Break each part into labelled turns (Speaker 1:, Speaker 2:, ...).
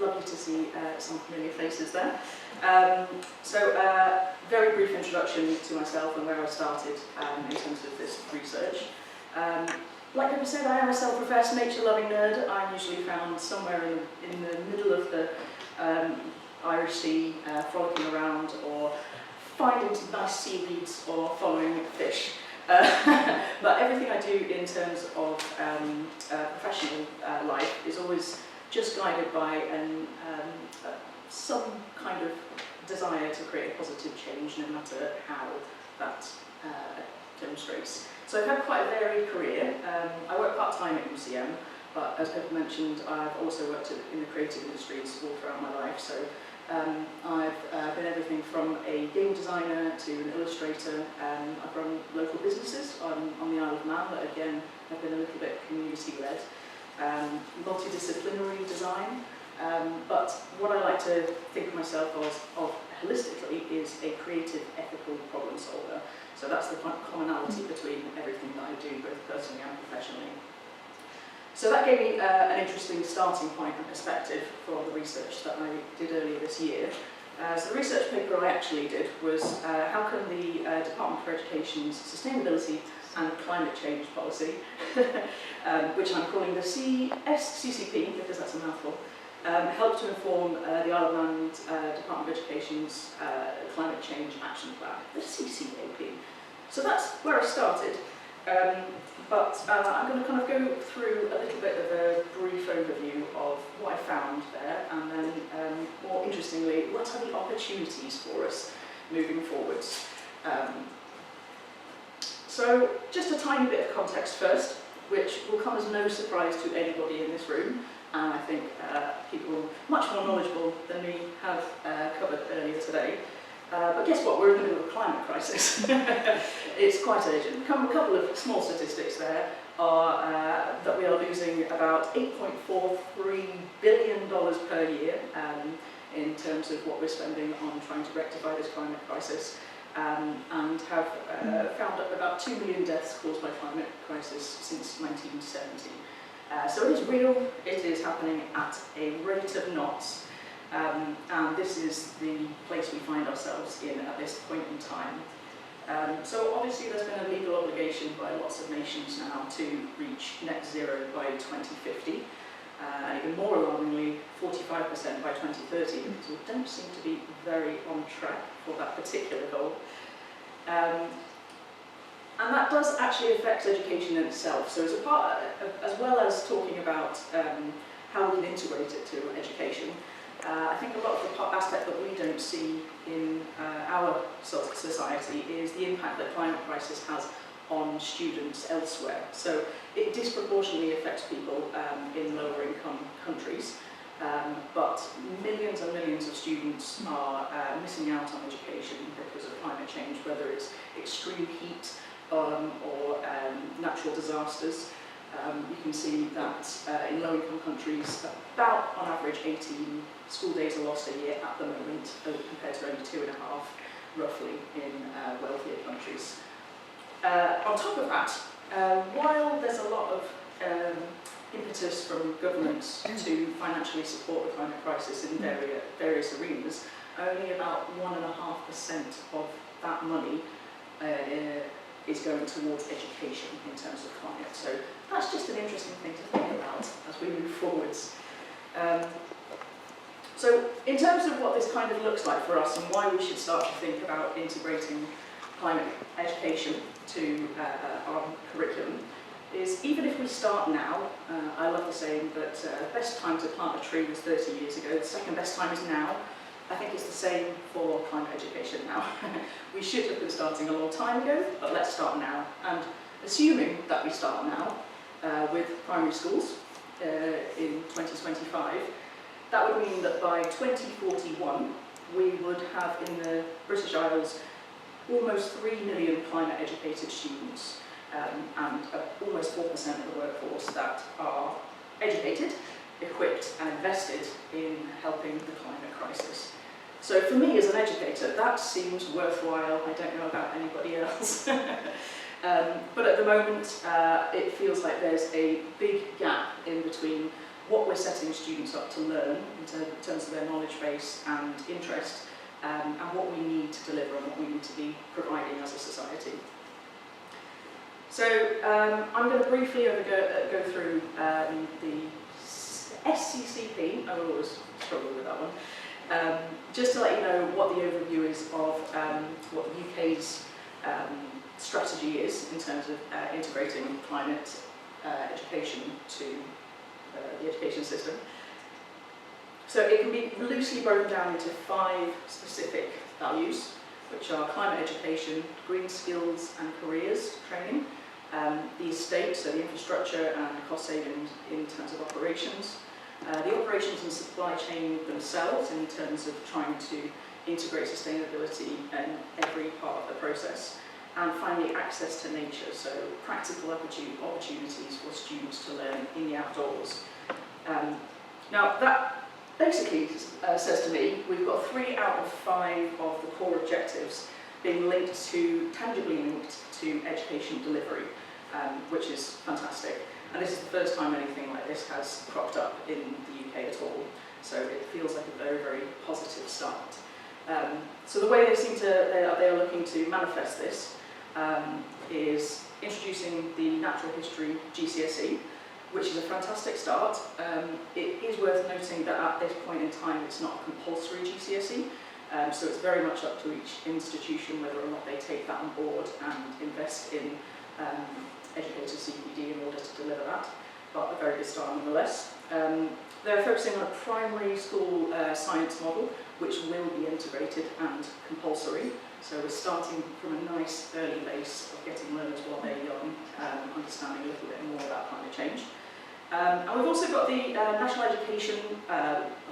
Speaker 1: Lovely to see some familiar faces there. Very brief introduction to myself and where I started in terms of this research. Like I said, I am a self-professed nature-loving nerd. I'm usually found somewhere in the middle of the Irish Sea, frolicking around, or finding some nice seaweeds, or following fish. But everything I do in terms of professional life is always just guided by some kind of desire to create a positive change, no matter how that demonstrates. So I've had quite a varied career. I work part-time at UCM, but as Pippa mentioned, I've also worked in the creative industries all throughout my life. So I've been everything from a game designer to an illustrator. I've run local businesses on the Isle of Man that, again, have been a little bit community-led. Multidisciplinary design. But what I like to think of myself of holistically is a creative, ethical problem solver. So that's the commonality between everything that I do, both personally and professionally. So that gave me an interesting starting point and perspective for the research that I did earlier this year. So the research paper I actually did was how can the Department for Education's Sustainability and Climate Change Policy, which I'm calling the CCP because that's a mouthful, help to inform the Isle of Man Department of Education's Climate Change Action Plan, the CCAP. So that's where I started. But I'm going to kind of go through a little bit of a brief overview of what I found there, and then, more interestingly, what are the opportunities for us moving forwards. So just a tiny bit of context first, which will come as no surprise to anybody in this room, and I think people much more knowledgeable than me have covered earlier today. But guess what, we're in the middle of a climate crisis. It's quite urgent. A couple of small statistics there are that we are losing about $8.43 billion per year in terms of what we're spending on trying to rectify this climate crisis, and have found about 2 million deaths caused by climate crisis since 1970. So it is real, it is happening at a rate of knots. And this is the place we find ourselves in at this point in time. So obviously there's been a legal obligation by lots of nations now to reach net zero by 2050, and even more alarmingly 45% by 2030, because we don't seem to be very on track for that particular goal. And that does actually affect education in itself. So as well as talking about how we can integrate it to education, I think a lot of the aspect that we don't see in our society is the impact that climate crisis has on students elsewhere. So it disproportionately affects people in lower income countries, but millions and millions of students are missing out on education because of climate change, whether it's extreme heat or natural disasters. You can see that in low-income countries, about, on average, 18 school days are lost a year at the moment, compared to only 2.5, roughly, in wealthier countries. On top of that, while there's a lot of impetus from governments to financially support the climate crisis in various arenas, only about 1.5% of that money is going towards education in terms of climate. So that's just an interesting thing to think about as we move forwards. So in terms of what this kind of looks like for us and why we should start to think about integrating climate education to our curriculum, is even if we start now, I love the saying that the best time to plant a tree was 30 years ago, the second best time is now. I think it's the same for climate education now. We should have been starting a long time ago, but let's start now. And assuming that we start now with primary schools in 2025, that would mean that by 2041, we would have in the British Isles almost 3 million climate educated students, and almost 4% of the workforce that are educated, equipped and invested in helping the climate crisis. So for me as an educator, that seems worthwhile. I don't know about anybody else. But at the moment, it feels like there's a big gap in between what we're setting students up to learn in terms of their knowledge base and interest, and what we need to deliver and what we need to be providing as a society. So I'm going to briefly go through the SCCP. I will always struggle with that one. Just to let you know what the overview is of what the UK's strategy is in terms of integrating climate education to the education system. So it can be loosely broken down into 5 specific values, which are climate education, green skills and careers training, the estate, so the infrastructure and cost savings in terms of operations, the operations and supply chain themselves in terms of trying to integrate sustainability in every part of the process, and finally access to nature, so practical opportunities for students to learn in the outdoors. Now that basically says to me we've got 3 out of 5 of the core objectives being tangibly linked to education delivery, which is fantastic. And this is the first time anything like this has cropped up in the UK at all, so it feels like a very, very positive start. So the way they are looking to manifest this is introducing the Natural History GCSE, which is a fantastic start. It is worth noting that at this point in time it's not a compulsory GCSE, so it's very much up to each institution whether or not they take that on board and invest in educator CPD in order to deliver that, but a very good start nonetheless. They're focusing on a primary school science model, which will be integrated and compulsory. So we're starting from a nice early base of getting learners while they're young, understanding a little bit more about climate change. And we've also got the National Education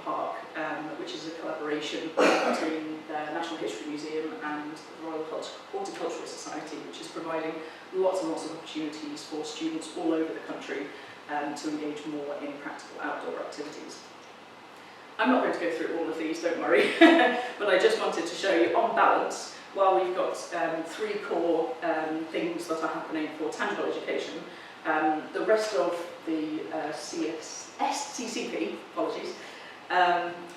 Speaker 1: Park, which is a collaboration between the National History Museum and the Royal Horticultural Society, which is providing lots and lots of opportunities for students all over the country to engage more in practical outdoor activities. I'm not going to go through all of these, don't worry, but I just wanted to show you, on balance, while we've got 3 core things that are happening for tangible education, the rest of the SCCP, apologies,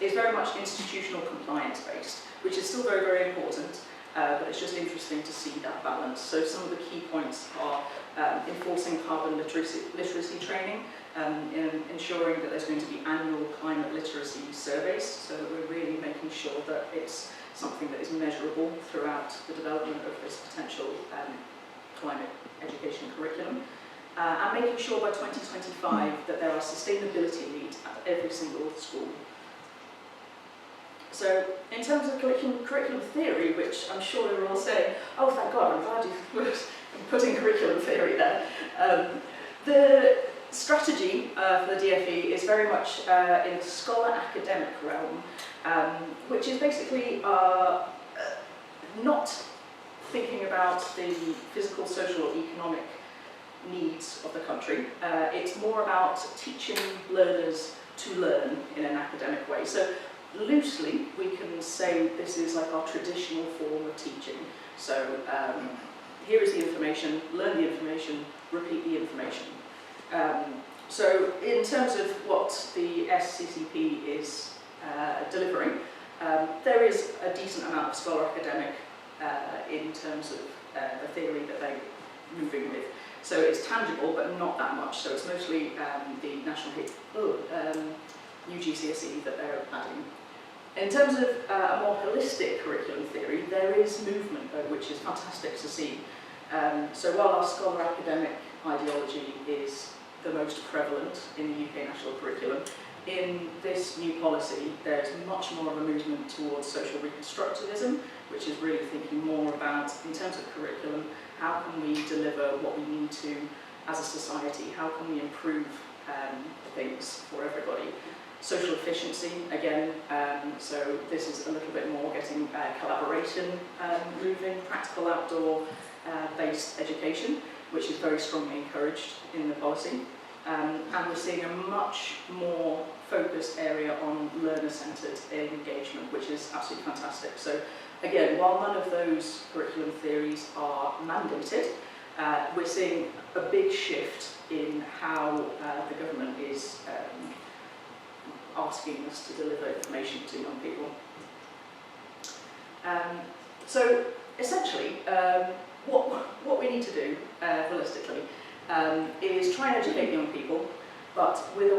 Speaker 1: is very much institutional compliance based, which is still very, very important, but it's just interesting to see that balance. So some of the key points are enforcing carbon literacy training, ensuring that there's going to be annual climate literacy surveys, so that we're really making sure that it's something that is measurable throughout the development of this potential climate education curriculum. And making sure by 2025 that there are sustainability leads at every single school. So in terms of curriculum theory, which I'm sure you're all saying, oh thank God, I'm glad you're putting curriculum theory there. The strategy for the DFE is very much in the scholar academic realm, which is basically not thinking about the physical, social or economic needs of the country. It's more about teaching learners to learn in an academic way. So loosely we can say this is like our traditional form of teaching. So here is the information, learn the information, repeat the information. So in terms of what the SCCP is delivering, there is a decent amount of scholar academic in terms of the theory that they're moving with. So it's tangible, but not that much. So it's mostly the national new GCSE that they're adding. In terms of a more holistic curriculum theory, there is movement, though, which is fantastic to see. So while our scholar academic ideology is the most prevalent in the UK national curriculum, in this new policy there's much more of a movement towards social reconstructivism, which is really thinking more about, in terms of curriculum, how can we deliver what we need to as a society, how can we improve things for everybody. Social efficiency, again, so this is a little bit more getting collaboration moving, practical outdoor based education, which is very strongly encouraged in the policy. And we're seeing a much more focused area on learner-centred engagement, which is absolutely fantastic. So again, while none of those curriculum theories are mandated, we're seeing a big shift in how the government is asking us to deliver information to young people. So essentially, what we need to do holistically is try and educate young people, but with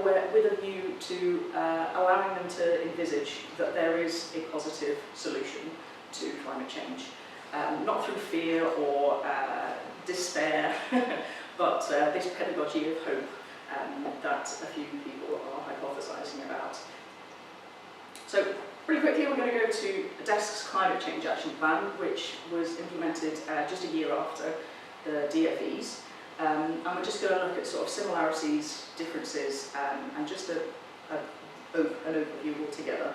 Speaker 1: a view to allowing them to envisage that there is a positive solution to climate change. Not through fear or despair, but this pedagogy of hope that a few people are hypothesising about. So pretty quickly we're going to go to the Desk's Climate Change Action Plan, which was implemented just a year after the DFEs. And we're just going to look at sort of similarities, differences, and just an overview altogether.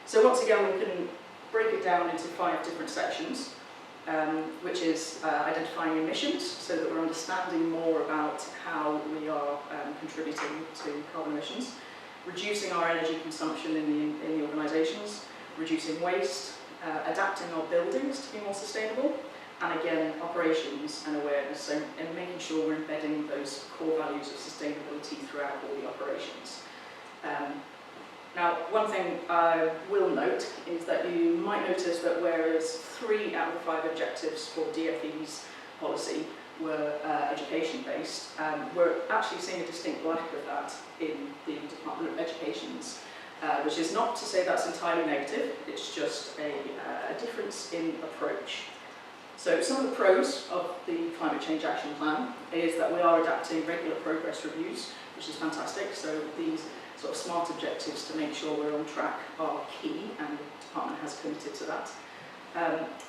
Speaker 1: So once again, we can break it down into 5 different sections, which is identifying emissions, so that we're understanding more about how we are contributing to carbon emissions, reducing our energy consumption in the organisations, reducing waste, adapting our buildings to be more sustainable, and again, operations and awareness, so and making sure we're embedding those core values of sustainability throughout all the operations. Now, one thing I will note is that you might notice that whereas 3 out of the 5 objectives for DFE's policy were education-based, we're actually seeing a distinct lack of that in the Department of Education's, which is not to say that's entirely negative, it's just a difference in approach. So some of the pros of the Climate Change Action Plan is that we are adapting regular progress reviews, which is fantastic. So these sort of smart objectives to make sure we're on track are key, and the department has committed to that.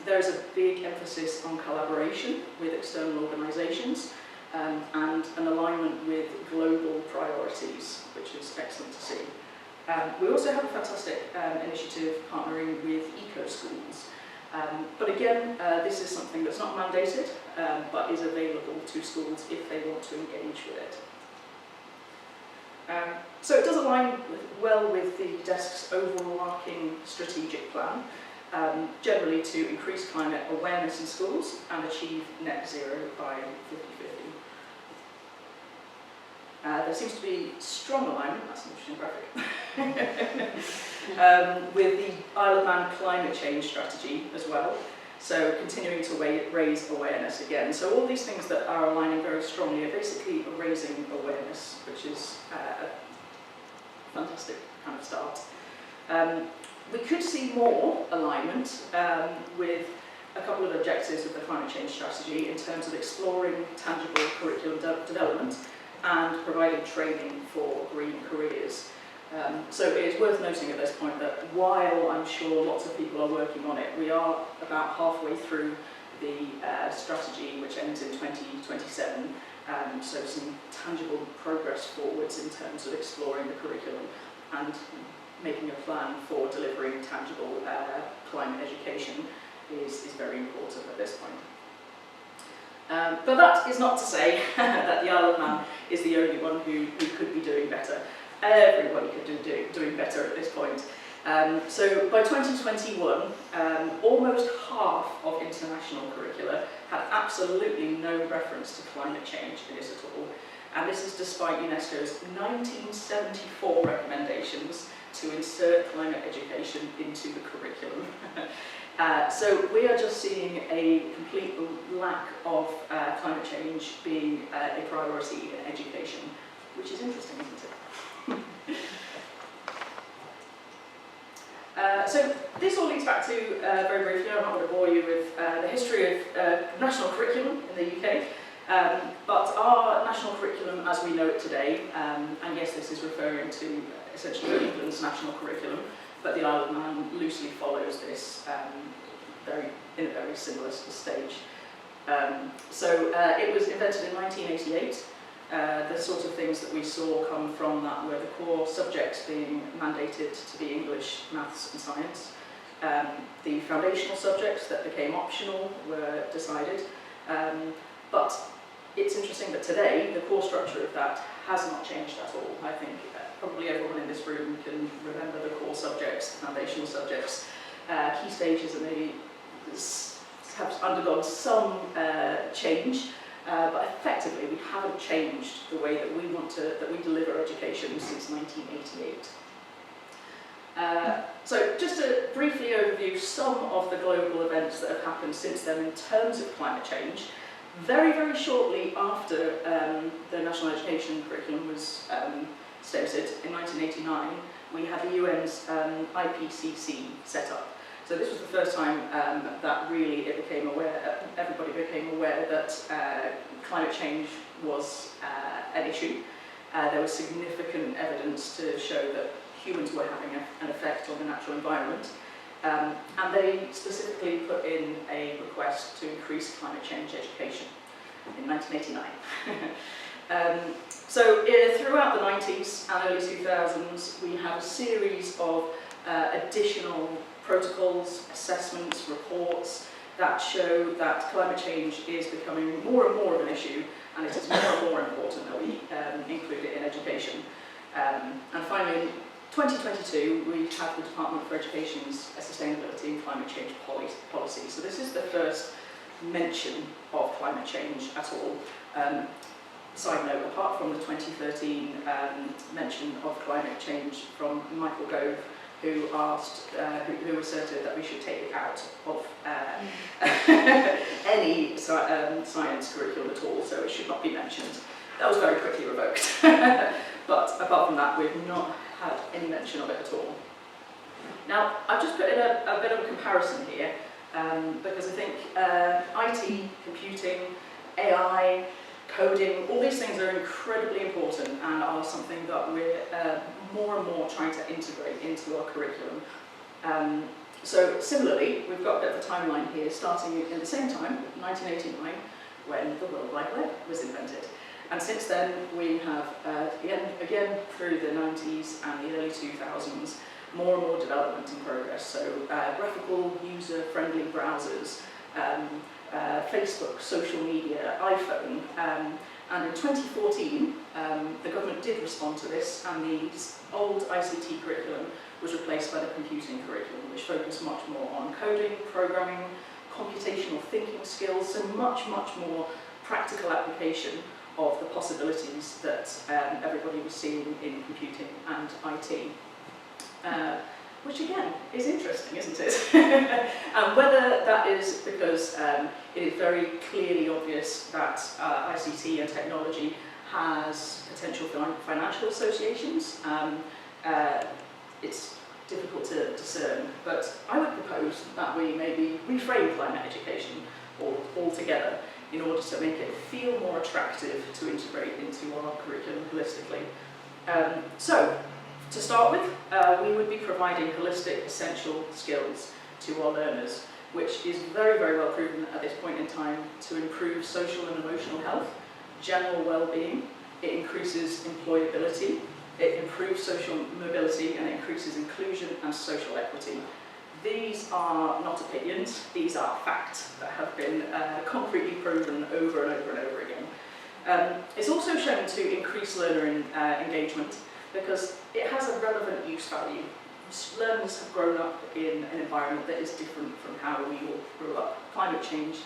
Speaker 1: There is a big emphasis on collaboration with external organisations and an alignment with global priorities, which is excellent to see. We also have a fantastic initiative partnering with eco-schools. But again, this is something that's not mandated, but is available to schools if they want to engage with it. So it does align well with the Desk's overarching strategic plan, generally to increase climate awareness in schools and achieve net zero by 2050. There seems to be strong alignment, that's an interesting graphic, with the Isle of Man climate change strategy as well. So continuing to raise awareness again. So all these things that are aligning very strongly are basically raising awareness, which is a fantastic kind of start. We could see more alignment with a couple of objectives of the climate change strategy in terms of exploring tangible curriculum development and providing training for green careers. So it is worth noting at this point that while I'm sure lots of people are working on it, we are about halfway through the strategy, which ends in 2027. So some tangible progress forwards in terms of exploring the curriculum and making a plan for delivering tangible climate education is very important at this point. But that is not to say that the Isle of Man is the only one who could be doing better. Everybody could be doing better at this point. So by 2021, almost half of international curricula had absolutely no reference to climate change in it at all. And this is despite UNESCO's 1974 recommendations to insert climate education into the curriculum. So we are just seeing a complete lack of climate change being a priority in education, which is interesting, isn't it? So this all leads back to, very briefly, I'm not going to bore you with the history of national curriculum in the UK, but our national curriculum as we know it today, and yes, this is referring to essentially England's national curriculum, but the Isle of Man loosely follows this in a very similar stage. So it was invented in 1988. The sort of things that we saw come from that were the core subjects being mandated to be English, maths and science. The foundational subjects that became optional were decided. But it's interesting that today the core structure of that has not changed at all. I think probably everyone in this room can remember the core subjects, the foundational subjects. Key stages that maybe have undergone some change. But effectively, we haven't changed the way that we deliver education since 1988. So just to briefly overview some of the global events that have happened since then in terms of climate change. Very, very shortly after the National Education Curriculum was stated in 1989, we had the UN's IPCC set up. So this was the first time that really everybody became aware that climate change was an issue. There was significant evidence to show that humans were having an effect on the natural environment. And they specifically put in a request to increase climate change education in 1989. So throughout the 90s and early 2000s, we had a series of additional protocols, assessments, reports that show that climate change is becoming more and more of an issue, and it is more and more important that we include it in education. And finally, in 2022, we have the Department for Education's Sustainability and Climate Change policy. So this is the first mention of climate change at all. Side note, apart from the 2013 mention of climate change from Michael Gove, who asserted that we should take it out of any science curriculum at all, so it should not be mentioned. That was very quickly revoked. But apart from that, we've not had any mention of it at all. Now, I've just put in a bit of a comparison here, because I think IT, computing, AI, coding, all these things are incredibly important and are something that we're more and more trying to integrate into our curriculum. So similarly, we've got a bit of a timeline here, starting in the same time, 1989, when the World Wide Web was invented. And since then, we have, again through the 90s and the early 2000s, more and more development in progress. So graphical, user-friendly browsers, Facebook, social media, iPhone, and in 2014 the government did respond to this, and the old ICT curriculum was replaced by the computing curriculum, which focused much more on coding, programming, computational thinking skills, so much more practical application of the possibilities that everybody was seeing in computing and IT. Which again is interesting, isn't it? And whether that is because it is very clearly obvious that ICT and technology has potential financial associations, it's difficult to discern, but I would propose that we maybe reframe climate education altogether in order to make it feel more attractive to integrate into our curriculum holistically. So, to start with, we would be providing holistic essential skills to our learners, which is very, very well proven at this point in time to improve social and emotional health, general well-being, it increases employability, it improves social mobility, and it increases inclusion and social equity. These are not opinions, these are facts that have been concretely proven over and over and over again. It's also shown to increase learner engagement, because it has a relevant use value. Learners have grown up in an environment that is different from how we all grew up. Climate change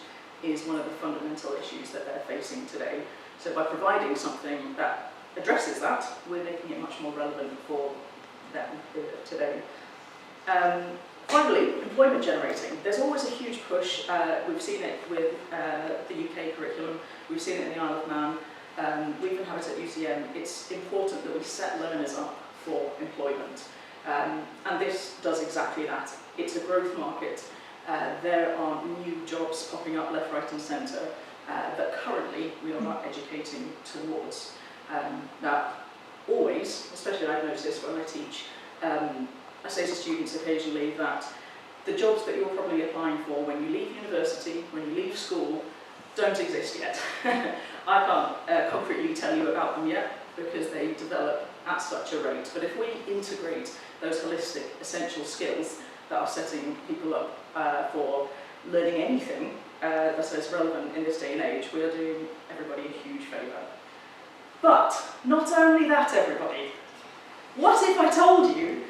Speaker 1: is one of the fundamental issues that they're facing today. So by providing something that addresses that, we're making it much more relevant for them today. Finally, employment generating. There's always a huge push. We've seen it with the UK curriculum, we've seen it in the Isle of Man. We even have it at UCM. It's important that we set learners up for employment. And this does exactly that. It's a growth market. There are new jobs popping up left, right and centre that currently we are not educating towards. Now, always, especially I've noticed when I teach, I say to students occasionally that the jobs that you're probably applying for when you leave university, when you leave school, don't exist yet. I can't concretely tell you about them yet because they develop at such a rate. But if we integrate those holistic essential skills that are setting people up for learning anything that is relevant in this day and age, we are doing everybody a huge favour. But not only that, everybody. What if I told you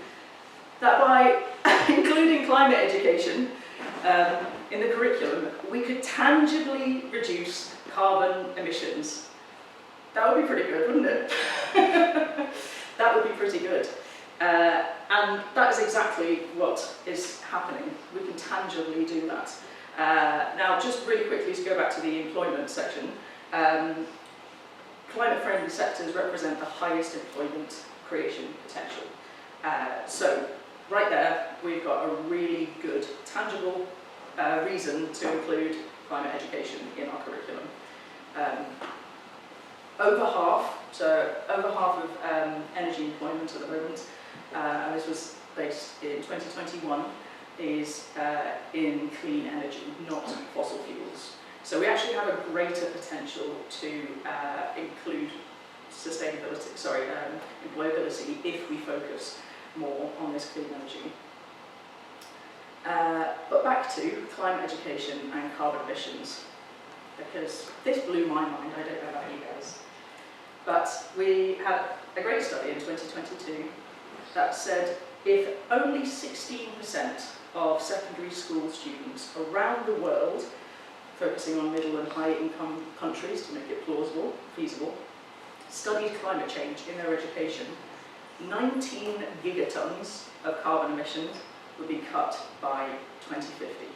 Speaker 1: that by including climate education in the curriculum, we could tangibly reduce carbon emissions? That would be pretty good, wouldn't it? That would be pretty good. And that is exactly what is happening. We can tangibly do that. Now, just really quickly to go back to the employment section, climate-friendly sectors represent the highest employment creation potential. So, right there, we've got a really good, tangible reason to include climate education in our curriculum. Over half of energy employment at the moment, and this was based in 2021, is in clean energy, not fossil fuels. So we actually have a greater potential to include employability if we focus more on this clean energy. But back to climate education and carbon emissions, because this blew my mind. I don't know about you guys. But we had a great study in 2022 that said if only 16% of secondary school students around the world, focusing on middle and high income countries to make it plausible, feasible, studied climate change in their education, 19 gigatons of carbon emissions would be cut by 2050.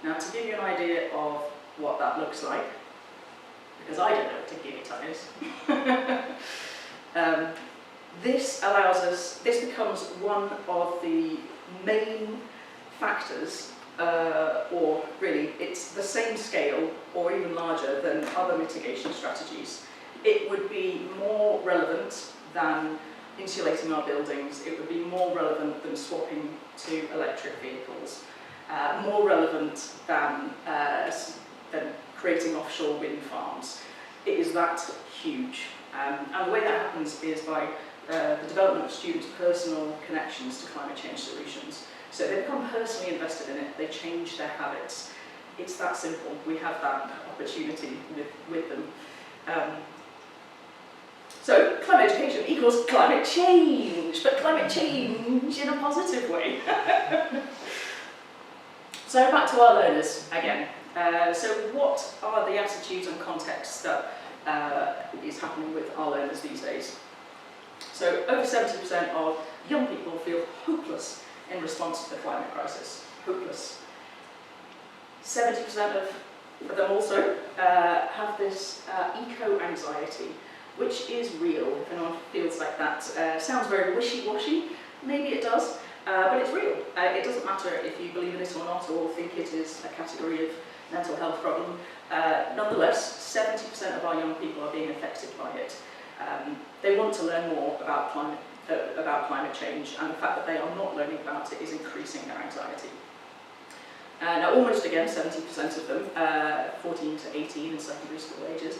Speaker 1: Now, to give you an idea of what that looks like, because I don't know what a gigaton is, this becomes one of the main factors, or really it's the same scale or even larger than other mitigation strategies. It would be more relevant than insulating our buildings, it would be more relevant than swapping to electric vehicles, more relevant than creating offshore wind farms. It is that huge. And the way that happens is by the development of students' personal connections to climate change solutions. So they become personally invested in it, they change their habits. It's that simple. We have that opportunity with them. So climate education equals climate change, but climate change in a positive way. So back to our learners again. So what are the attitudes and contexts that is happening with our learners these days? So over 70% of young people feel hopeless in response to the climate crisis. Hopeless. 70% of them also have this eco-anxiety, which is real. If anyone feels like that, sounds very wishy-washy, maybe it does, but it's real. It doesn't matter if you believe in it or not, or think it is a category of mental health problem. Nonetheless, 70% of our young people are being affected by it. They want to learn more about climate change, and the fact that they are not learning about it is increasing their anxiety. Now, almost again, 70% of them, 14 to 18 in secondary school ages,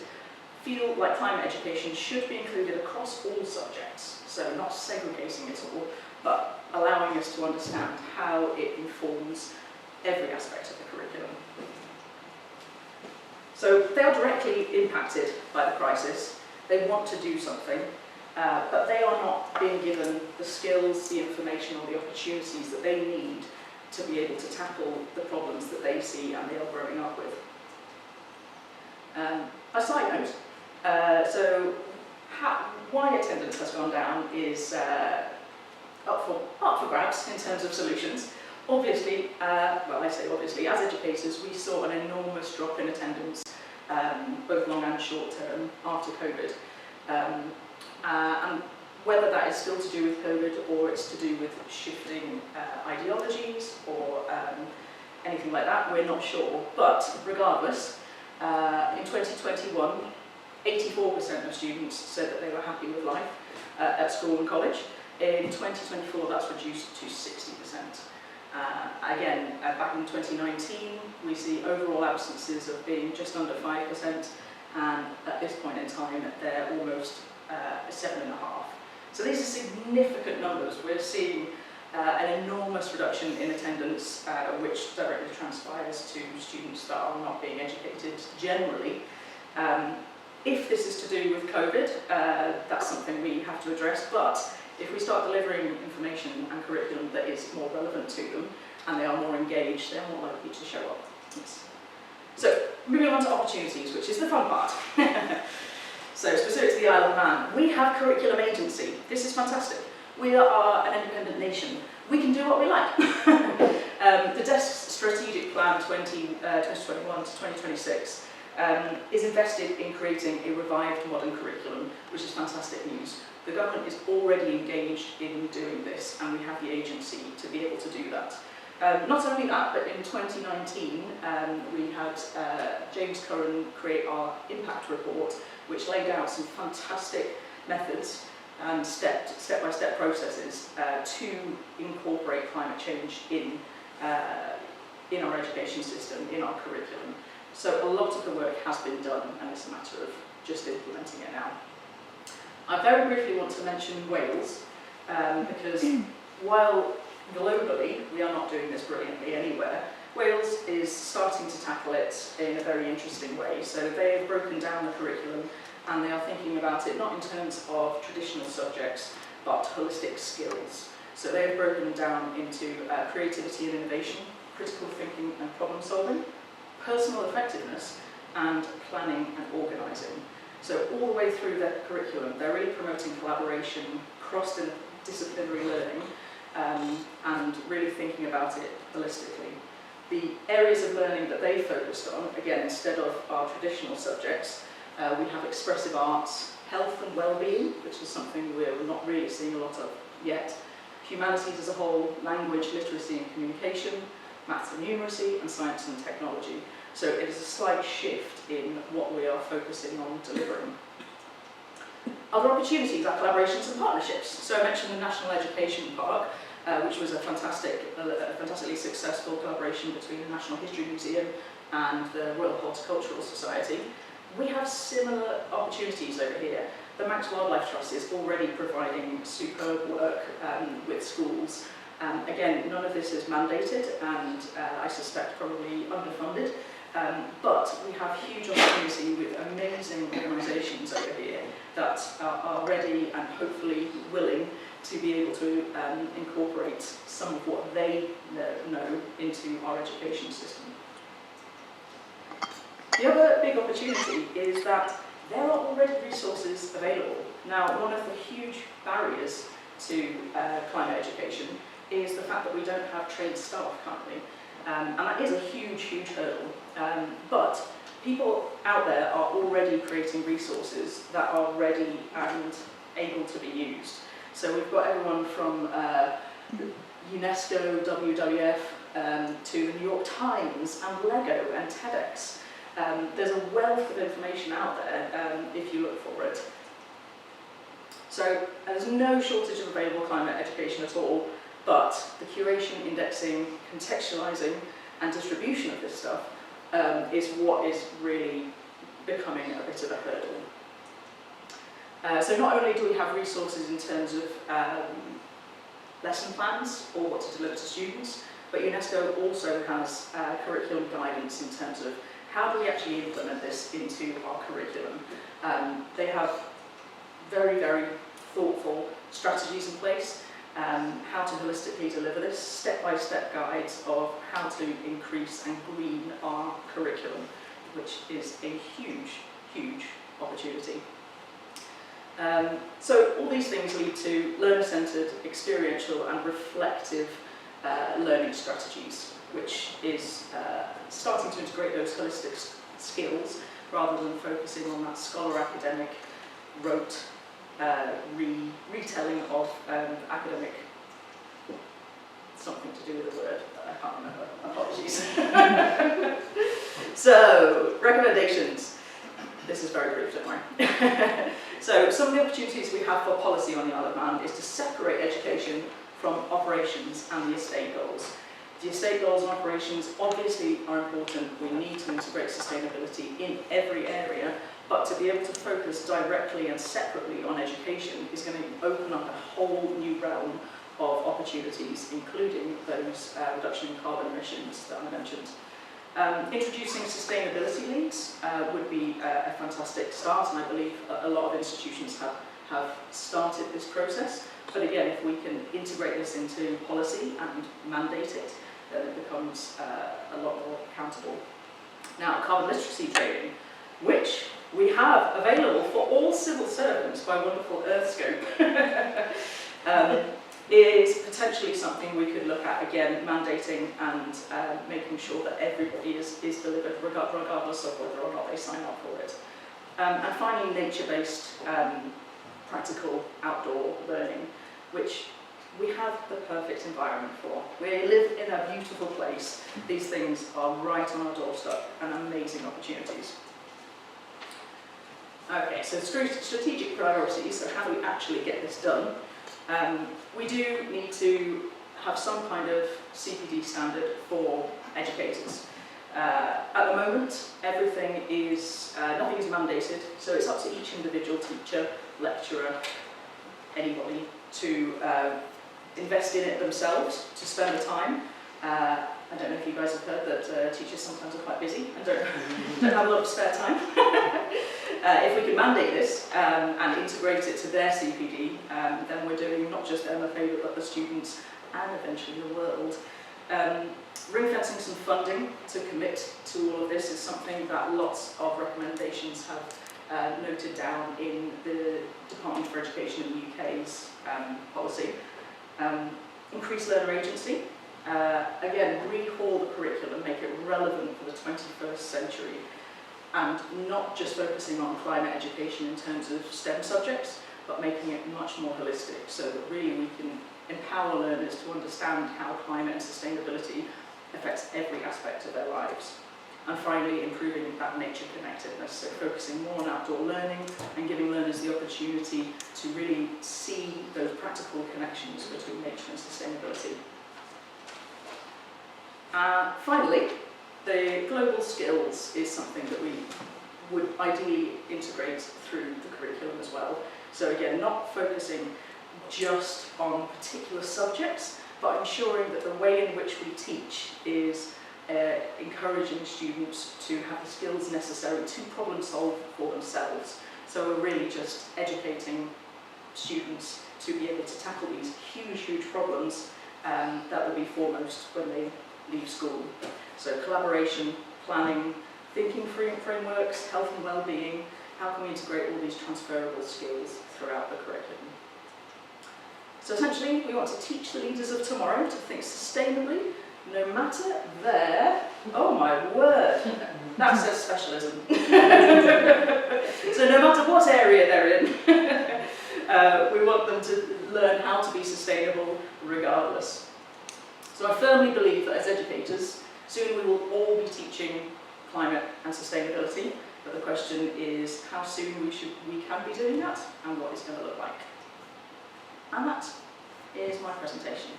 Speaker 1: feel like climate education should be included across all subjects, so not segregating it all, but allowing us to understand how it informs every aspect of the curriculum. So they are directly impacted by the crisis. They want to do something, but they are not being given the skills, the information, or the opportunities that they need to be able to tackle the problems that they see and they are growing up with. A side note, why attendance has gone down is up for grabs in terms of solutions. Obviously, well, I say obviously, as educators, we saw an enormous drop in attendance, both long and short term, after COVID. And whether that is still to do with COVID or it's to do with shifting ideologies or anything like that, we're not sure. But regardless, in 2021, 84% of students said that they were happy with life at school and college. In 2024, that's reduced to 60%. Again, back in 2019, we see overall absences of being just under 5%, and at this point in time, they're almost 7.5%. So these are significant numbers. We're seeing an enormous reduction in attendance, which directly transpires to students that are not being educated generally. If this is to do with COVID, that's something we have to address, but if we start delivering information and curriculum that is more relevant to them, and they are more engaged, they're more likely to show up. Yes. So, moving on to opportunities, which is the fun part. So, specific to the Isle of Man, we have curriculum agency. This is fantastic. We are an independent nation. We can do what we like. The DESC's Strategic Plan 2021 to 2026 is invested in creating a revived modern curriculum, which is fantastic news. The government is already engaged in doing this, and we have the agency to be able to do that. Not only that, but in 2019 we had James Curran create our impact report, which laid out some fantastic methods and step-by-step processes to incorporate climate change in our education system, in our curriculum. So a lot of the work has been done, and it's a matter of just implementing it now. I very briefly want to mention Wales, because while globally we are not doing this brilliantly anywhere, Wales is starting to tackle it in a very interesting way. So they have broken down the curriculum, and they are thinking about it not in terms of traditional subjects, but holistic skills. So they have broken them down into creativity and innovation, critical thinking and problem solving, personal effectiveness, and planning and organising. So all the way through their curriculum, they're really promoting collaboration, cross-disciplinary learning, and really thinking about it holistically. The areas of learning that they focused on, again, instead of our traditional subjects, we have expressive arts, health and well-being, which is something we're not really seeing a lot of yet, humanities as a whole, language, literacy and communication, maths and numeracy, and science and technology. So it is a slight shift in what we are focusing on delivering. Other opportunities are collaborations and partnerships. So I mentioned the National Education Park, which was a fantastically successful collaboration between the National History Museum and the Royal Horticultural Society. We have similar opportunities over here. The Manx Wildlife Trust is already providing superb work with schools. Again, none of this is mandated, and I suspect probably underfunded, but we have huge opportunity with amazing organisations over here that are ready and hopefully willing to be able to incorporate some of what they know into our education system. The other big opportunity is that there are already resources available. Now, one of the huge barriers to climate education is the fact that we don't have trained staff currently. And that is a huge, huge hurdle. But people out there are already creating resources that are ready and able to be used. So we've got everyone from UNESCO, WWF, to the New York Times, and Lego, and TEDx. There's a wealth of information out there if you look for it. So there's no shortage of available climate education at all, but the curation, indexing, contextualising and distribution of this stuff is what is really becoming a bit of a hurdle. So not only do we have resources in terms of lesson plans or what to deliver to students, but UNESCO also has curriculum guidance in terms of how do we actually implement this into our curriculum. They have very, very thoughtful strategies in place, how to holistically deliver this, step-by-step guides of how to increase and green our curriculum, which is a huge, huge opportunity. So all these things lead to learner-centred, experiential and reflective learning strategies, which is starting to integrate those holistic skills rather than focusing on that scholar academic rote retelling of academic, something to do with the word that I can't remember, apologies. So, recommendations. This is very brief, don't worry. So, some of the opportunities we have for policy on the Isle of Man is to separate education from operations and the estate goals. The estate goals and operations obviously are important. We need to integrate sustainability in every area, but to be able to focus directly and separately on education is going to open up a whole new realm of opportunities, including those reduction in carbon emissions that I mentioned. Introducing sustainability leagues would be a fantastic start, and I believe a lot of institutions have started this process. But again, if we can integrate this into policy and mandate it, then it becomes a lot more accountable. Now, carbon literacy training, which we have available for all civil servants by wonderful Earthscope. is potentially something we could look at, again, mandating and making sure that everybody is delivered regardless of whether or not they sign up for it. And finally, nature-based practical outdoor learning, which we have the perfect environment for. We live in a beautiful place. These things are right on our doorstep and amazing opportunities. Okay, so strategic priorities, so how do we actually get this done? We do need to have some kind of CPD standard for educators. At the moment, nothing is mandated, so it's up to each individual teacher, lecturer, anybody to invest in it themselves, to spend the time. I don't know if you guys have heard that teachers sometimes are quite busy and don't have a lot of spare time. If we can mandate this and integrate it to their CPD, then we're doing not just them a favour, but the students and eventually the world. Ring-fencing some funding to commit to all of this is something that lots of recommendations have noted down in the Department for Education in the UK's policy. Increase learner agency. Again, rehaul the curriculum, make it relevant for the 21st century, and not just focusing on climate education in terms of STEM subjects, but making it much more holistic, so that really we can empower learners to understand how climate and sustainability affects every aspect of their lives. And finally, improving that nature connectedness, so focusing more on outdoor learning and giving learners the opportunity to really see those practical connections between nature and sustainability. Finally, the global skills is something that we would ideally integrate through the curriculum as well. So again, not focusing just on particular subjects, but ensuring that the way in which we teach is encouraging students to have the skills necessary to problem solve for themselves. So we're really just educating students to be able to tackle these huge problems that will be foremost when they leave school. So collaboration, planning, thinking frameworks, health and well-being, how can we integrate all these transferable skills throughout the curriculum? So essentially, we want to teach the leaders of tomorrow to think sustainably, no matter their, oh my word, that says specialism. So no matter what area they're in, we want them to learn how to be sustainable regardless. So I firmly believe that as educators, soon we will all be teaching climate and sustainability, but the question is how soon we can be doing that and what it's going to look like. And that is my presentation.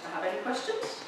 Speaker 1: Do I have any questions?